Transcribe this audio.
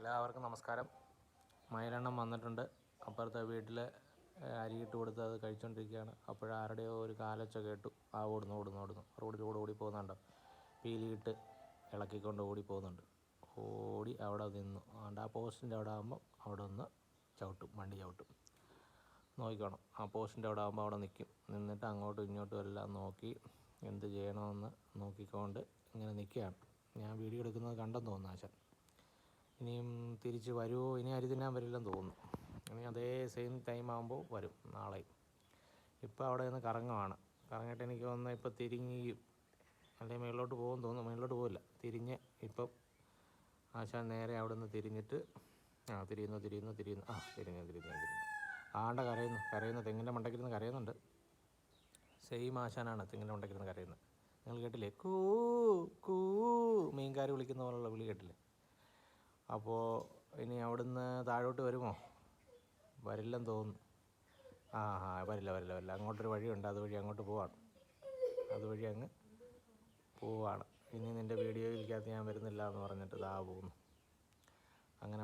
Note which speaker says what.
Speaker 1: എല്ലാവർക്കും നമസ്കാരം. മയിലെണ്ണം വന്നിട്ടുണ്ട്. അപ്പുറത്തെ വീട്ടിൽ അരിയിട്ട് കൊടുത്ത് അത് കഴിച്ചുകൊണ്ടിരിക്കുകയാണ്. അപ്പോഴാരുടെയോ ഒരു കാലൊച്ച കേട്ടു. ഓടുന്നു റോഡിലൂടെ ഓടിപ്പോകുന്നുണ്ടോ, പീലിയിട്ട് ഇളക്കിക്കൊണ്ട് ഓടിപ്പോകുന്നുണ്ട്. ഓടി അവിടെ നിന്നു. ആ പോസ്റ്റിൻ്റെ അവിടെ ആകുമ്പോൾ അവിടെ ഒന്ന് വണ്ടി ചവിട്ടും. നോക്കിക്കോണം, ആ പോസ്റ്റിൻ്റെ അവിടെ ആകുമ്പോൾ അവിടെ നിന്നിട്ട് അങ്ങോട്ടും ഇങ്ങോട്ടും എല്ലാം നോക്കി എന്ത് ചെയ്യണമെന്ന് നോക്കിക്കൊണ്ട് ഇങ്ങനെ നിൽക്കുകയാണ്. ഞാൻ വീഡിയോ എടുക്കുന്നത് കണ്ടെന്ന് തോന്നുന്നു ആശാൻ. ഇനിയും തിരിച്ച് വരുമോ? ഇനി അരി തിന്നാൻ വരില്ലെന്ന് തോന്നുന്നു. ഇനി അതേ സെയിം ടൈം ആകുമ്പോൾ വരും നാളെയും. ഇപ്പോൾ അവിടെ നിന്ന് കറങ്ങിയിട്ട് എനിക്ക് തോന്നുന്നത് ഇപ്പോൾ തിരിഞ്ഞിയും അല്ലെങ്കിൽ മേളിലോട്ട് പോകുമെന്ന് തോന്നുന്നു. മേളിലോട്ട് പോകില്ല, തിരിഞ്ഞ് ഇപ്പം ആശാൻ നേരെ അവിടെ നിന്ന് തിരിഞ്ഞിട്ട് തിരിയുന്നു. ആണ്ട കരയുന്നു തെങ്ങിൻ്റെ മണ്ടയ്ക്കിരുന്ന് കരയുന്നുണ്ട്. സെയിം ആശാനാണ് തെങ്ങിൻ്റെ മണ്ടയ്ക്കിരുന്ന് കരയുന്നത്. നിങ്ങൾ കേട്ടില്ലേ? കൂ മീൻകാർ വിളിക്കുന്ന പോലുള്ള വിളി കേട്ടില്ലേ? അപ്പോൾ ഇനി അവിടുന്ന് താഴോട്ട് വരുമോ? വരില്ലെന്ന് തോന്നുന്നു. വരില്ല. അങ്ങോട്ടൊരു വഴിയുണ്ട്, അതുവഴി അങ്ങോട്ട് പോവാണ്. അതുവഴി അങ്ങ് പോവാണ്. ഇനി നിൻ്റെ വീഡിയോയിലേക്കകത്ത് ഞാൻ വരുന്നില്ല എന്ന് പറഞ്ഞിട്ട് പോകുന്നു. അങ്ങനെ